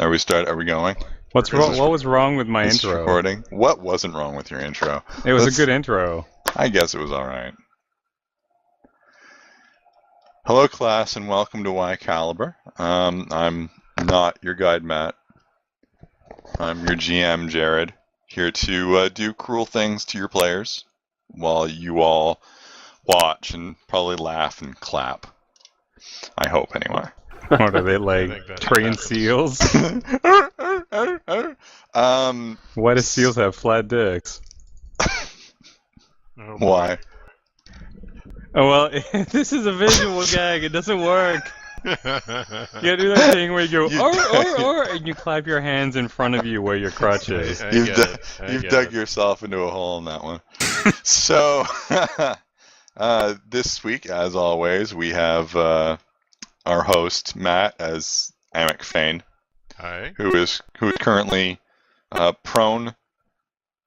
Are we going? What's wrong? What was wrong with my Is this intro? recording? What wasn't wrong with your intro? It was a good intro. I guess it was alright. Hello, class, and welcome to Whycalibur. I'm not your guide, Matt. I'm your GM, Jared, here to do cruel things to your players while you all watch and probably laugh and clap. I hope, anyway. What are they, like trained seals? Why do seals have flat dicks? Why? Oh, well, this is a visual gag. It doesn't work. You gotta do that thing where you go, and you clap your hands in front of you where your crotch is. You've dug yourself into a hole in that one. So, this week, as always, we have our host, Matt, as Amek Fane. Hi. Who is currently prone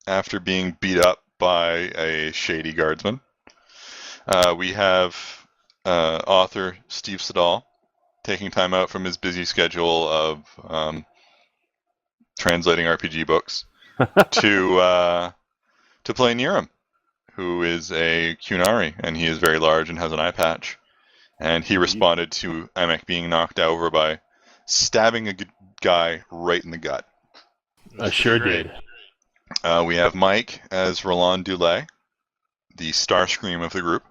after being beat up by a shady guardsman. We have author Steve Siddall taking time out from his busy schedule of translating RPG books to play Niram, who is a Kunari, and he is very large and has an eye patch. And he responded to Amek being knocked over by stabbing a guy right in the gut. I sure did. We have Mike as Roland Dulay, the Starscream of the group.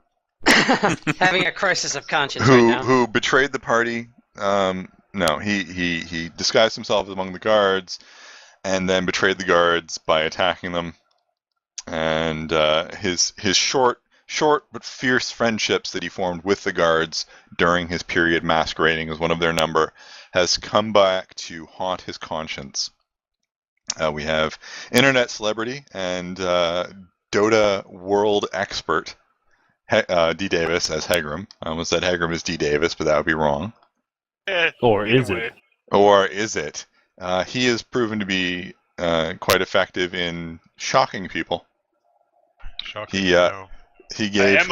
Having a crisis of conscience right now. Who betrayed the party. No, he disguised himself among the guards and then betrayed the guards by attacking them. And his short but fierce friendships that he formed with the guards during his period masquerading as one of their number has come back to haunt his conscience. We have internet celebrity and Dota world expert D. Davis as Hegram. I almost said Hegram is D. Davis, but that would be wrong. Or is it? Or is it? He has proven to be quite effective in shocking people. Shocking. He gave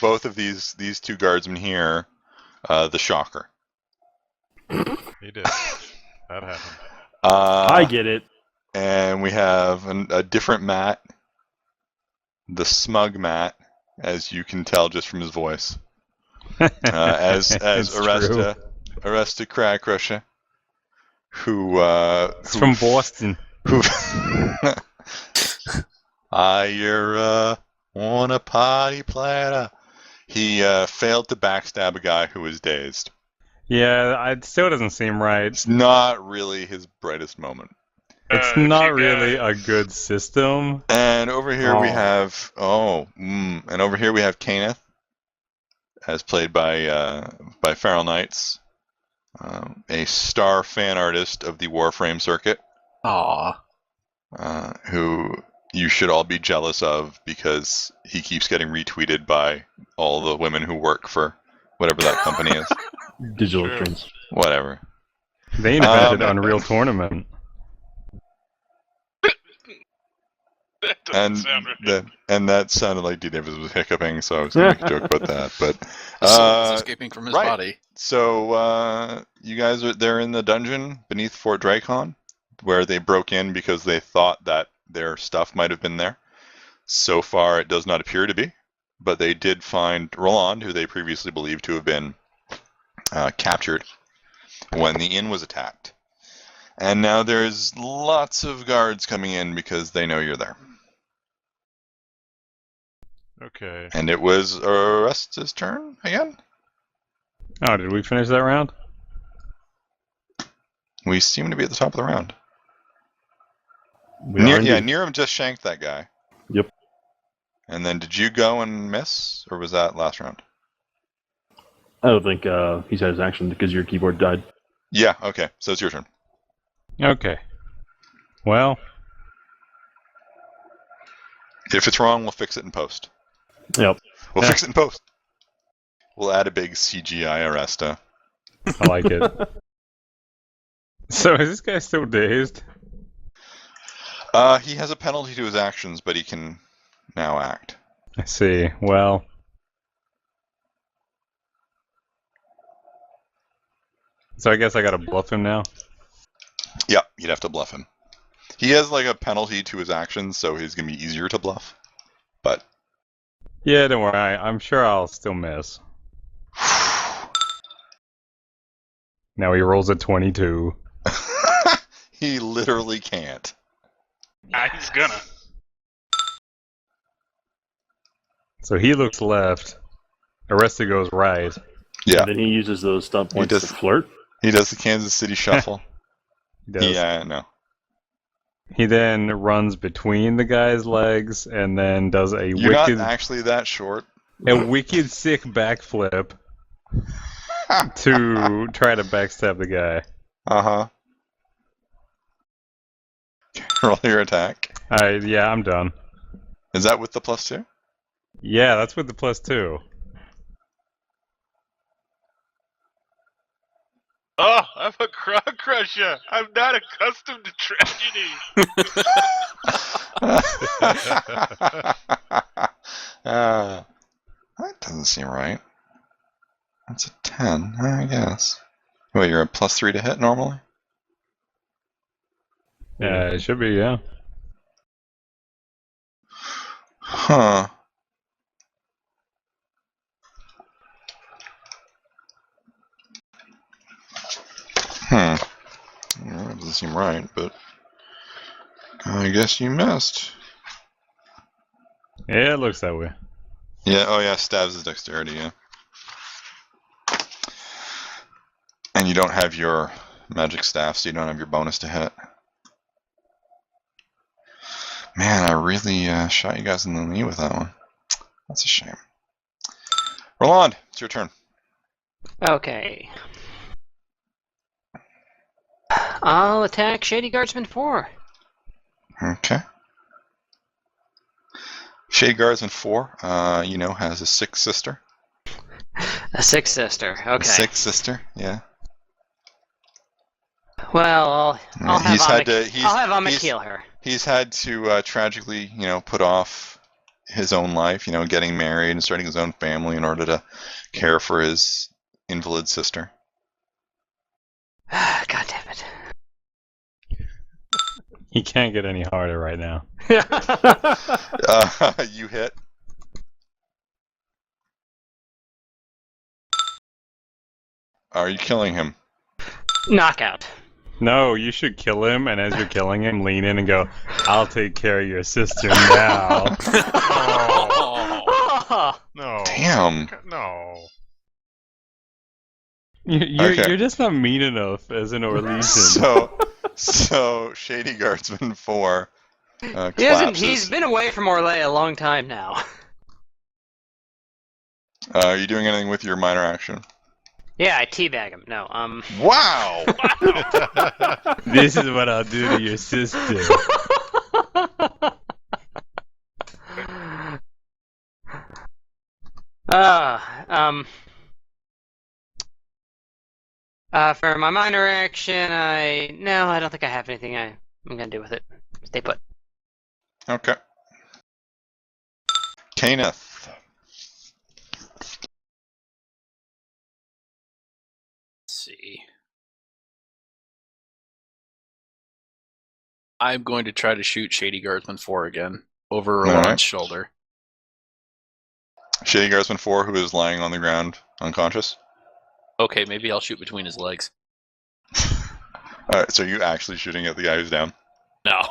both of these two guardsmen here the shocker. He did. That happened. I get it. And we have a different Matt, the smug Matt, as you can tell just from his voice, as Aresta Crackrusher, who from Boston. You're on a party platter. He failed to backstab a guy who was dazed. Yeah, it still doesn't seem right. It's not really his brightest moment. It's not really a good system. And over here we have Kenneth, as played by Feral Knights, a star fan artist of the Warframe circuit. Who you should all be jealous of because he keeps getting retweeted by all the women who work for whatever that company is. Digital Twins. Whatever. They invented Unreal Tournament. That doesn't sound right. And that sounded like D. Davis was hiccuping, so I was going to make a joke about that. But it's escaping from his body. So you guys they're in the dungeon beneath Fort Dracon, where they broke in because they thought that their stuff might have been there. So far, it does not appear to be, but they did find Roland, who they previously believed to have been captured when the inn was attacked. And now there's lots of guards coming in because they know you're there. Okay. And it was Aresta's turn again? Oh, did we finish that round? We seem to be at the top of the round. Yeah, Niram just shanked that guy. Yep. And then did you go and miss, or was that last round? I don't think he's had his action because your keyboard died. Yeah, okay. So it's your turn. Okay. Well. If it's wrong, we'll fix it in post. Yep. We'll fix it in post. We'll add a big CGI Aresta. I like it. So is this guy still dazed? He has a penalty to his actions, but he can now act. I see. Well. So I guess I gotta bluff him now? Yeah, you'd have to bluff him. He has like a penalty to his actions, so he's gonna be easier to bluff. But Yeah, don't worry. I'm sure I'll still miss. Now he rolls a 22. he literally can't. He's gonna. So he looks left. Arrested goes right. Yeah. And then he uses those stunt points to flirt. He does the Kansas City Shuffle. He does. Yeah, no. He then runs between the guy's legs and then does a You're wicked, not actually that short. a wicked sick backflip to try to backstab the guy. Uh-huh. Roll your attack. Yeah, I'm done. Is that with the +2? Yeah, that's with the +2. Oh, I'm a crowd crusher. I'm not accustomed to tragedy. That doesn't seem right. That's a 10, I guess. Wait, you're a +3 to hit normally? Yeah, it should be, yeah. Huh. Well, that doesn't seem right, but I guess you missed. Yeah, it looks that way. Yeah, oh yeah, stabs is dexterity, yeah. And you don't have your magic staff, so you don't have your bonus to hit. Man, I really shot you guys in the knee with that one. That's a shame. Roland, it's your turn. Okay. I'll attack Shady Guardsman 4. Okay. Shade Guardsman 4, has a 6th sister. A 6th sister, okay. 6th sister, yeah. Well, I'll have Amek heal her. He's had to tragically, put off his own life, getting married and starting his own family in order to care for his invalid sister. God damn it. He can't get any harder right now. You hit. Are you killing him? Knockout. No, you should kill him, and as you're killing him, lean in and go, I'll take care of your sister now. Oh. No. Damn. No. You're just not mean enough as an Orlesian. So Shady Guardsman 4 collapses. He's been away from Orlais a long time now. Are you doing anything with your minor action? Yeah, I teabag him. No, Wow! This is what I'll do to your sister. For my minor action, I don't think I have anything I'm gonna do with it. Stay put. Okay. Kenneth. Let's see. I'm going to try to shoot Shady Guardsman 4 again, over Roland's shoulder. Shady Guardsman 4, who is lying on the ground, unconscious. Okay, maybe I'll shoot between his legs. Alright, so are you actually shooting at the guy who's down? No.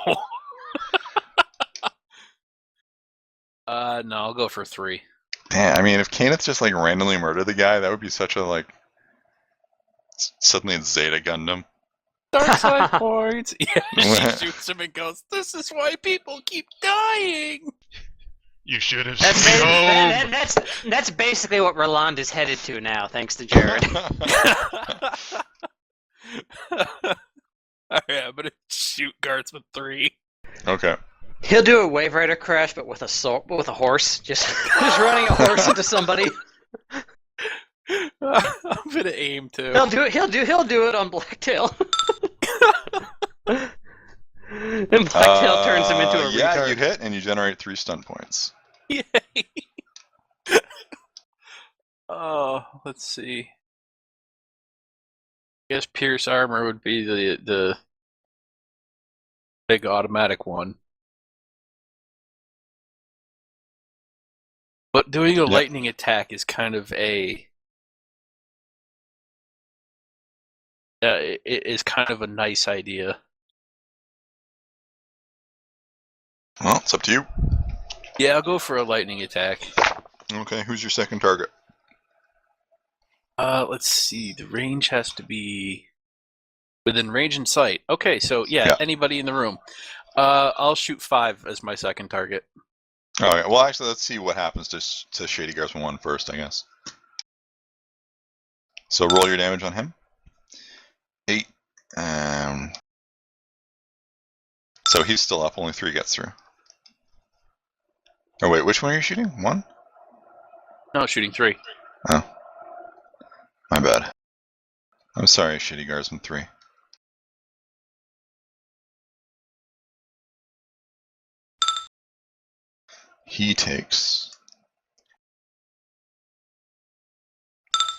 No, I'll go for 3. Damn, I mean, if Kenneth just, randomly murdered the guy, that would be such a, suddenly it's Zeta Gundam. Dark side points! Yeah, she shoots him and goes, "This is why people keep dying!" You should have sent me home! That's basically what Roland is headed to now, thanks to Jared. Alright, I'm gonna shoot Guardsman 3. Okay. He'll do a Wave Rider crash, but with a horse. Just running a horse into somebody. I'm gonna aim too. He'll do it on Blacktail. And Blacktail turns him into a retard. Yeah, you hit and you generate 3 stun points. Yay! Oh, let's see. guess Pierce Armor would be the big automatic one. But doing a lightning attack is kind of a it is kind of a nice idea. Well, it's up to you. Yeah, I'll go for a lightning attack. Okay, who's your second target? Let's see. The range has to be within range and sight. Okay, so yeah, anybody in the room. I'll shoot 5 as my second target. Okay, well, actually, let's see what happens to Shady Guardsman 1 first, I guess. So roll your damage on him. 8. So he's still up, only 3 gets through. Oh, wait, which one are you shooting? 1? No, shooting 3. Oh. My bad. I'm sorry, Shady Guardsman 3. He takes...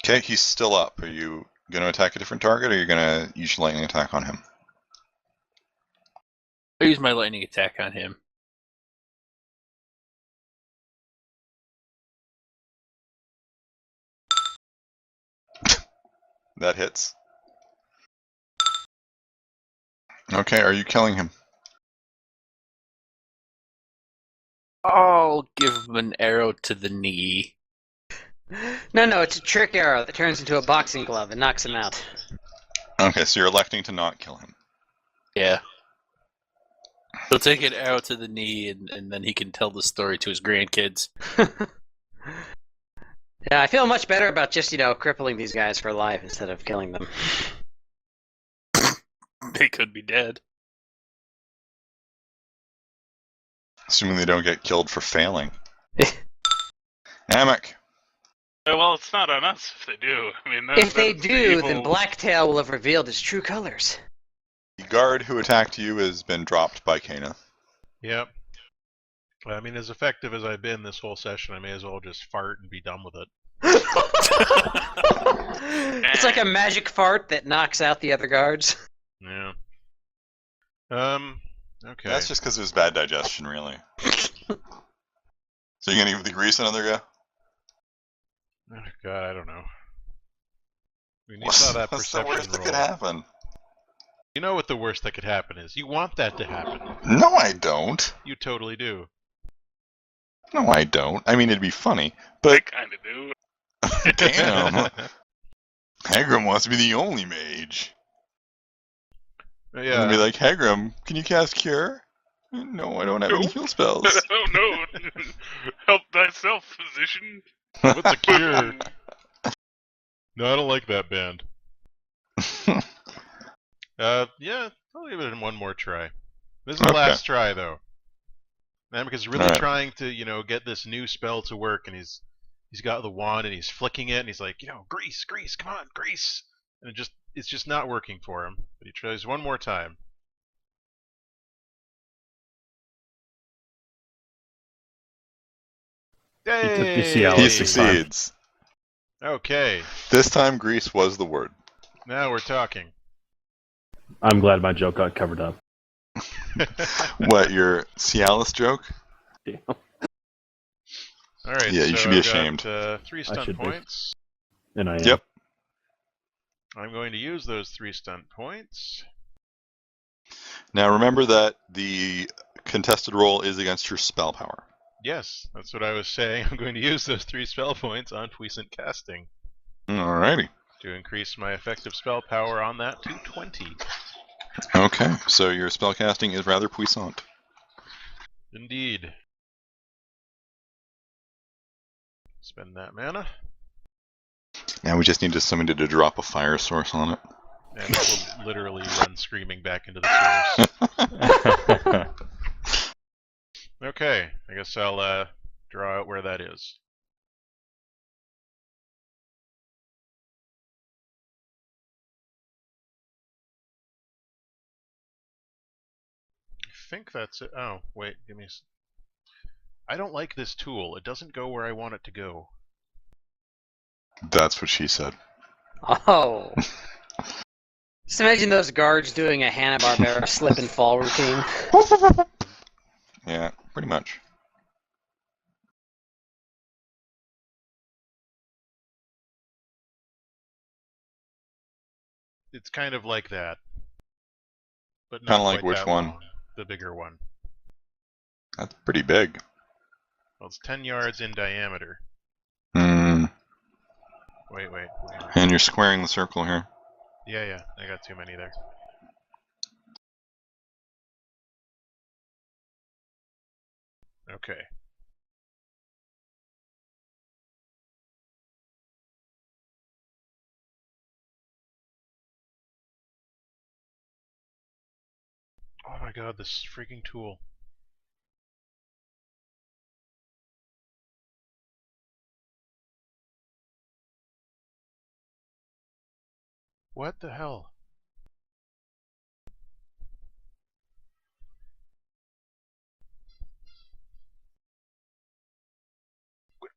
Okay, he's still up. Are you going to attack a different target, or are you going to use your lightning attack on him? I'll use my lightning attack on him. That hits. Okay, are you killing him? I'll give him an arrow to the knee. No, it's a trick arrow that turns into a boxing glove and knocks him out. Okay, so you're electing to not kill him. Yeah. He'll take an arrow to the knee, and then he can tell the story to his grandkids. Yeah, I feel much better about just, crippling these guys for life instead of killing them. They could be dead. Assuming they don't get killed for failing. Amek. Well, it's not on us if they do. I mean, If they that's the do, evil- then Blacktail will have revealed his true colors. The guard who attacked you has been dropped by Kana. Yep. I mean, as effective as I've been this whole session, I may as well just fart and be done with it. It's like a magic fart that knocks out the other guards. Yeah. Okay. That's just because it was bad digestion, really. So you're going to give the grease another go? Oh, God, I don't know. We need What's that the perception worst that roll. could happen? You know what the worst that could happen is. You want that to happen. No, I don't. You totally do. No, I don't. I mean, it'd be funny, I but kind of do. damn. Hagram wants to be the only mage. Yeah. And be like, Hagram, can you cast Cure? No, I don't have any heal spells. Oh no! Help thyself, physician. What's a cure? No, I don't like that band. Yeah, I'll give it one more try. This is the last try, though. Amek is really trying to, get this new spell to work, and he's got the wand and he's flicking it, and he's like, grease, come on, grease, and it's just not working for him. But he tries one more time. Yay! He succeeds. Okay, This time, grease was the word. now we're talking. I'm glad my joke got covered up. What, your Cialis joke? Yeah. All right. Yeah, you so should be I've ashamed. got, 3 I stunt should be. points. And I am. Yep. I'm going to use those 3 stunt points. Now remember that the contested roll is against your spell power. Yes, that's what I was saying. I'm going to use those 3 spell points on Puissant Casting Alrighty. to increase my effective spell power on that to 20. Okay, so your spellcasting is rather puissant. Indeed. Spend that mana, Now we just need somebody to drop a fire source on it. and it will literally run screaming back into the source. Okay, I guess I'll draw out where that is. I think that's it. Oh, wait, give me I don't like this tool. It doesn't go where I want it to go. That's what she said. Oh. Just imagine those guards doing a Hanna-Barbera slip and fall routine. Yeah, pretty much. It's kind of like that, but not Kind of like quite which that one? long. The bigger one. That's pretty big. Well, it's 10 yards in diameter. Hmm. Wait. And you're squaring the circle here. Yeah, I got too many there. Okay. Oh my god, this freaking tool. What the hell?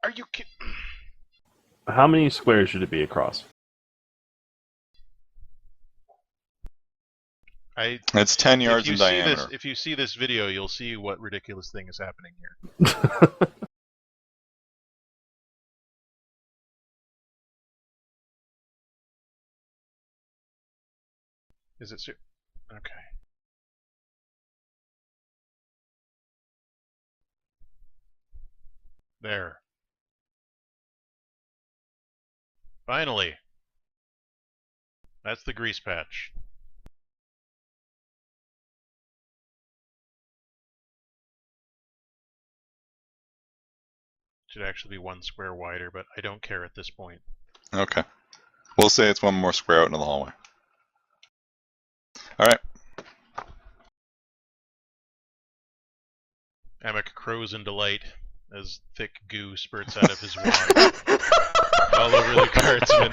Are you kidding? How many squares should it be across? It's 10 If yards you in see this, diameter. if you see this video, you'll see what ridiculous thing is happening here. Is it? Okay. There. Finally. That's the grease patch. Should actually be 1 square wider, but I don't care at this point. Okay. We'll say it's 1 more square out into the hallway. Alright. Amek crows in delight as thick goo spurts out of his wand all over the guardsman.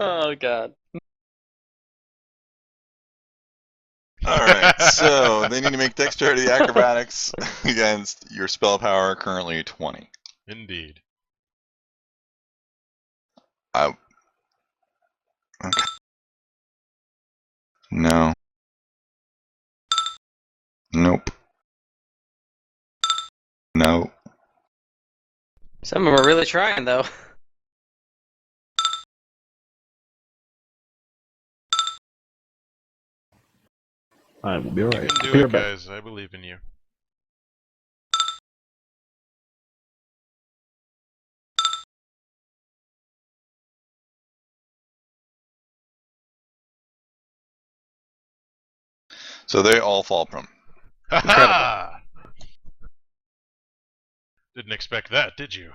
Oh god. Alright, so they need to make dexterity acrobatics against your spell power, currently 20. Indeed. Okay. No. Nope. No. Some of them are really trying, though. I will be You alright. can do it, guys. I believe in you. So they all fall prone. Ha ha! Didn't expect that, did you?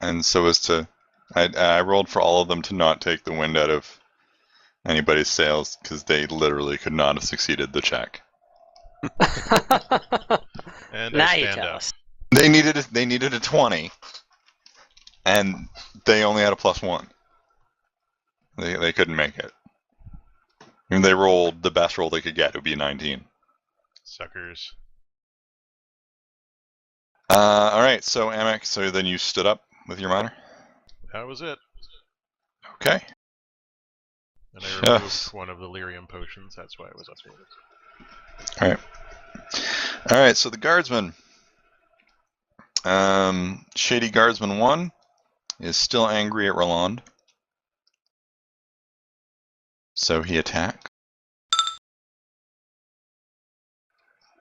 And so as to... I rolled for all of them to not take the wind out of anybody's sails, because they literally could not have succeeded the check. And now I you stand tell up. us. They needed a 20, and they only had a +1. They couldn't make it. And they rolled the best roll they could get. It would be a 19. Suckers. Alright, so Amek, so then you stood up with your minor? That was it. Okay. And I removed one of the lyrium potions, that's why it was updated. Alright, so the guardsman. Shady Guardsman 1 is still angry at Roland. So he attacks.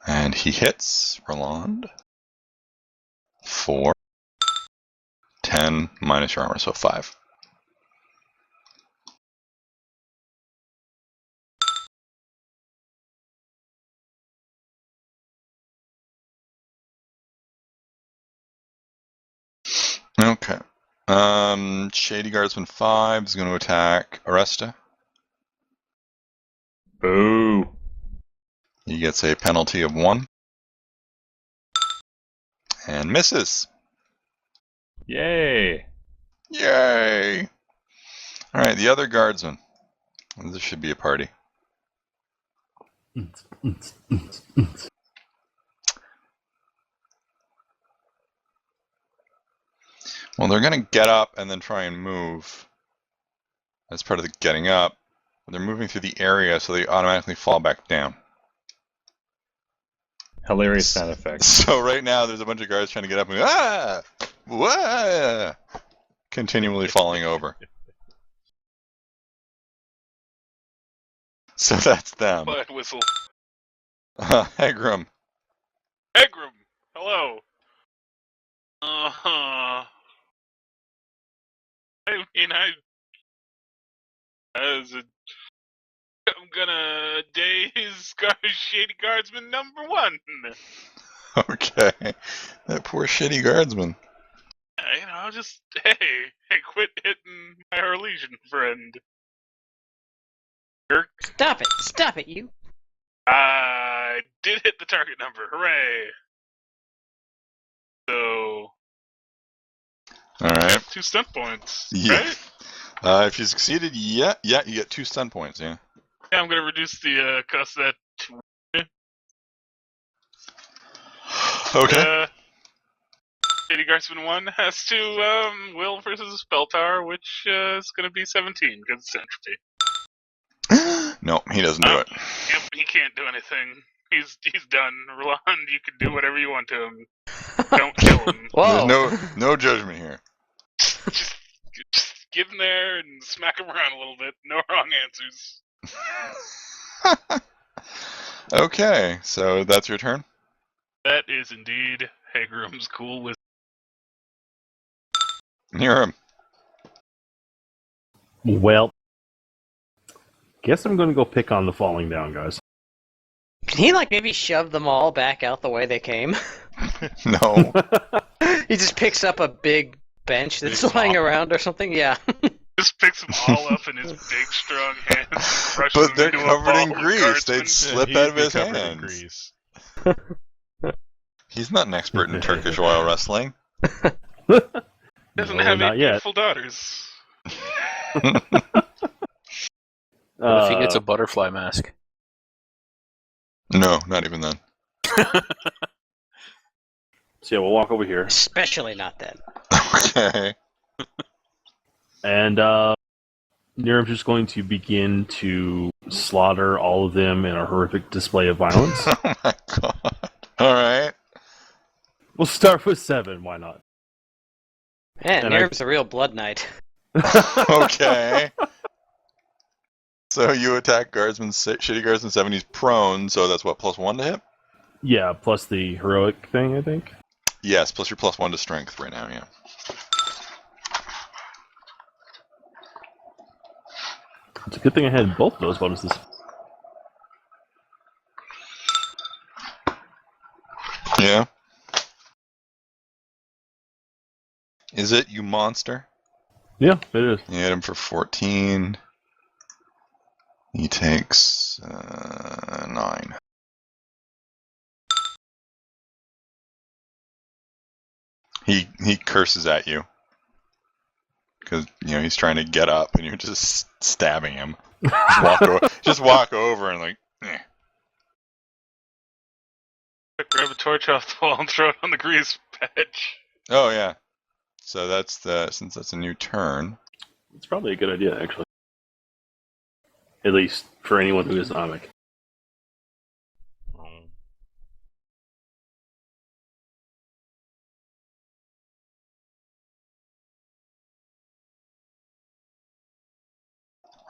And he hits Roland. 4. 10 minus your armor, so 5. Okay. Shady Guardsman 5 is going to attack Aresta. Boo. He gets a penalty of 1. And misses. Yay. Yay! Alright, the other guardsman. This should be a party. Well, they're going to get up and then try and move. That's part of the getting up. They're moving through the area, so they automatically fall back down. Hilarious sound effects. So right now, there's a bunch of guards trying to get up and ah, wah, continually falling over. So that's them. Butt whistle. Hegram. Egram, hello. I mean, I'm gonna daze Shady Guardsman number 1. Okay. That poor shitty guardsman. You know, just, hey, quit hitting my Harlesian friend. Jerk. Stop it, you. I did hit the target number, hooray. So, Alright. 2 stunt points, Yeah. right? If you succeeded, yeah, you get 2 stun points, yeah. Yeah, I'm gonna reduce the cost of that to Okay. Shady Guardsman 1 has to will versus a spell tower, which is going to be 17 because it's entropy. No, he doesn't do it. Yep, he can't do anything. He's done. Roland, you can do whatever you want to him. Don't kill him. Whoa. There's no judgment here. just get in there and smack him around a little bit. No wrong answers. Okay, so that's your turn? That is indeed Hagram's cool with. Near him. Well, guess I'm going to go pick on the falling down guys. Can he maybe shove them all back out the way they came? No. He just picks up a big bench that's Big lying mop. around or something. Yeah. Just picks them all up in his big, strong hands. Crushes But them they're into a covered in ball of grease. guardsmen. They'd slip he'd out of be his covered in hands. grease. He's not an expert in Turkish oil wrestling. Doesn't No, have not any yet. beautiful daughters. What if he gets a butterfly mask? No, not even then. So yeah, we'll walk over here. Especially not then. Okay. And Niram's just going to begin to slaughter all of them in a horrific display of violence. Oh my god. Alright. We'll start with 7, why not? Man, And Nerv's a real blood knight. Okay. So you attack Guardsman, Shitty Guardsman 7, he's prone, so that's what, +1 to hit? Yeah, plus the heroic thing, I think. Yes, plus your +1 to strength right now, yeah. It's a good thing I had both of those bonuses. Yeah. Is it, you monster? Yeah, it is. You hit him for 14. He takes 9. He curses at you because he's trying to get up and you're just stabbing him. Just walk over and eh. Grab a torch off the wall and throw it on the grease patch. Oh yeah. So since that's a new turn. It's probably a good idea, actually. At least for anyone who is Amek.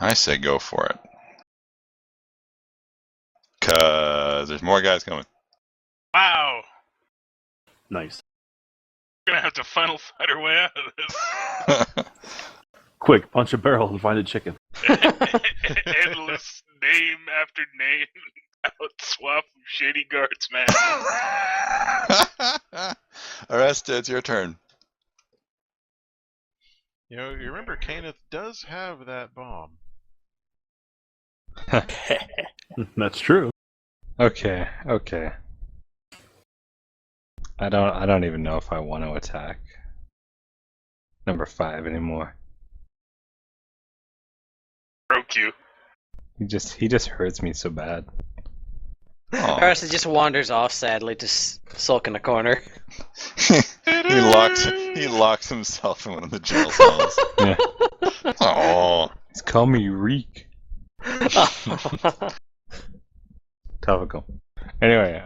I say go for it. 'Cause there's more guys coming. Wow! Nice. We're gonna have to final fight our way out of this. Quick, punch a barrel and find a chicken. Endless name after name. Out swap of Shady Guardsman. Arresta, it's your turn. You remember Kenneth does have that bomb. That's true. Okay. I don't even know if I want to attack number 5 anymore. Broke you. He just hurts me so bad. Arisa just wanders off sadly to sulk in a corner. he locks He locks himself in one of the jail cells. Yeah. Oh. He's call me Reek. Topical. Anyway,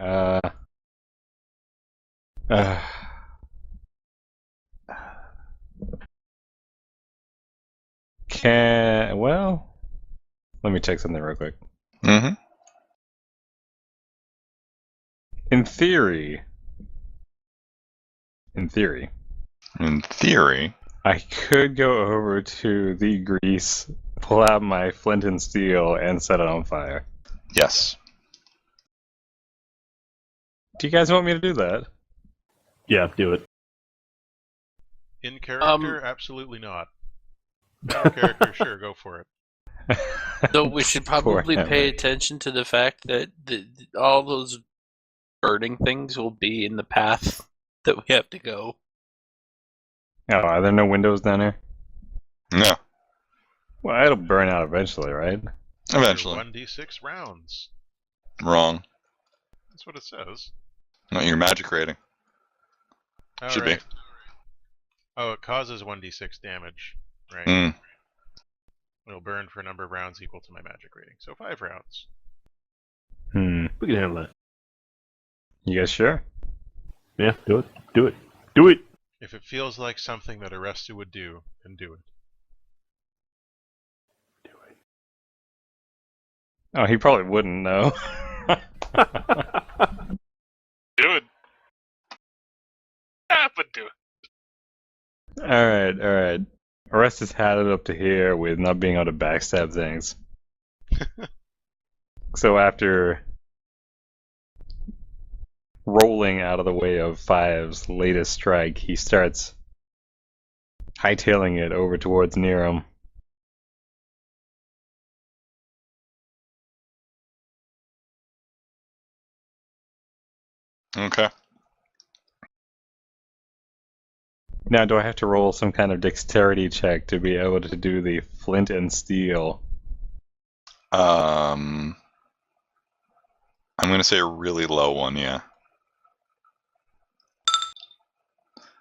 let me check something real quick. Mm-hmm. In theory, In theory. I could go over to the grease, pull out my flint and steel, and set it on fire. Yes. Do you guys want me to do that? Yeah, do it. In character, absolutely not. Out of character, sure, go for it. So we should Poor probably pay Amek. attention to the fact that all those burning things will be in the path that we have to go. Oh, are there no windows down here? No. Well, it'll burn out eventually, right? Eventually. 1d6 rounds. Wrong. That's what it says. Not your magic rating. All Should right. be. Oh, it causes 1d6 damage. Right. Mm. It'll burn for a number of rounds equal to my magic rating. So 5 rounds. We can handle that. You guys sure? Yeah, do it. Do it. Do it! If it feels like something that Arrested would do, then do it. Oh, he probably wouldn't know. Do it. But do it. Alright. Orestes had it up to here with not being able to backstab things. So after rolling out of the way of Five's latest strike, he starts hightailing it over towards Niram. Okay. Now, do I have to roll some kind of dexterity check to be able to do the flint and steel? I'm going to say a really low one, yeah.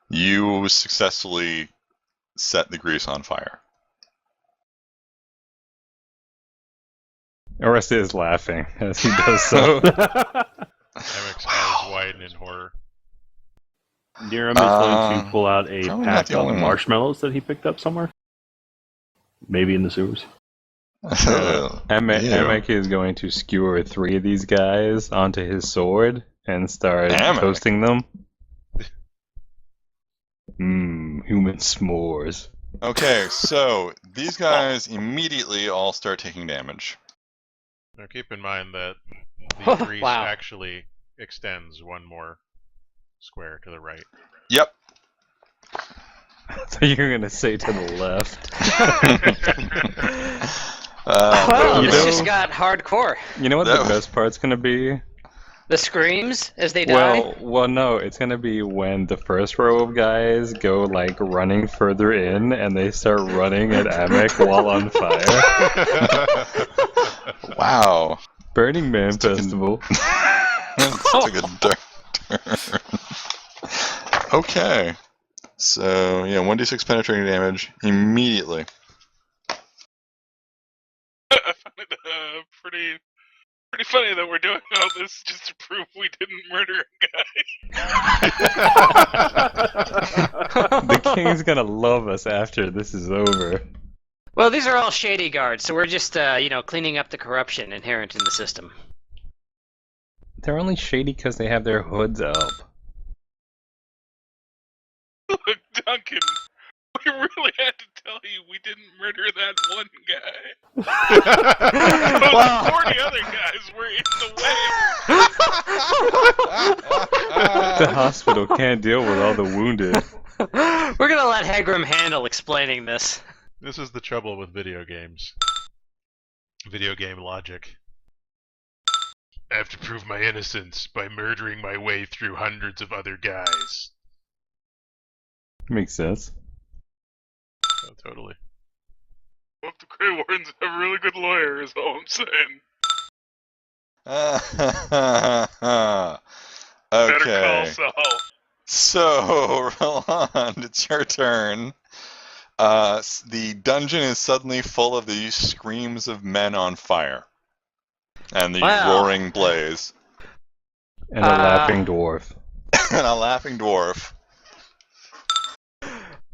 You successfully set the grease on fire. Orestes is laughing as he does so. Amek's eyes widen in horror. Niram is going to pull out a probably not pack the of only one. marshmallows that he picked up somewhere. Maybe in the sewers. Amek is going to skewer 3 of these guys onto his sword and start Amek. toasting them. Human s'mores. Okay, so these guys immediately all start taking damage. Now keep in mind that the grease Wow. actually extends one more square to the right. Yep. So you're gonna say to the left. Well, you this know- just got hardcore. You know what No. the best part's gonna be? The screams as they die. Well, no, it's gonna be when the first row of guys go like running further in and they start running at Amek while on fire. Wow. Burning Man taking- Festival. Took a dark turn. Okay. So, yeah, 1d6 penetrating damage immediately. I find it pretty funny that we're doing all this just to prove we didn't murder a guy. The king's gonna love us after this is over. Well, these are all shady guards, so we're just, cleaning up the corruption inherent in the system. They're only shady because they have their hoods up. Look, Duncan, we really had to tell you we didn't murder that one guy. Those 40 other guys were in the The hospital can't deal with all the wounded. We're gonna let Hegram handle explaining this. This is the trouble with video games. Video game logic. I have to prove my innocence by murdering my way through hundreds of other guys. Makes sense. Oh, totally. Well, the Grey Wardens have a really good lawyer, is all I'm saying. Better call Okay. Saul. So, Roland, it's your turn. The dungeon is suddenly full of these screams of men on fire. And the roaring blaze. And a laughing dwarf. And a laughing dwarf.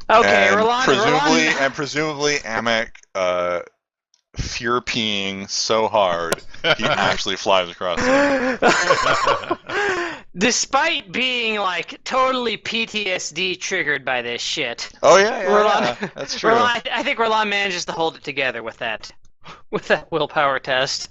Okay, and Roland. presumably Amek, fear peeing so hard, he actually flies across the room. Despite being like totally PTSD triggered by this shit. Oh yeah, that's true. I think Roland manages to hold it together with that willpower test.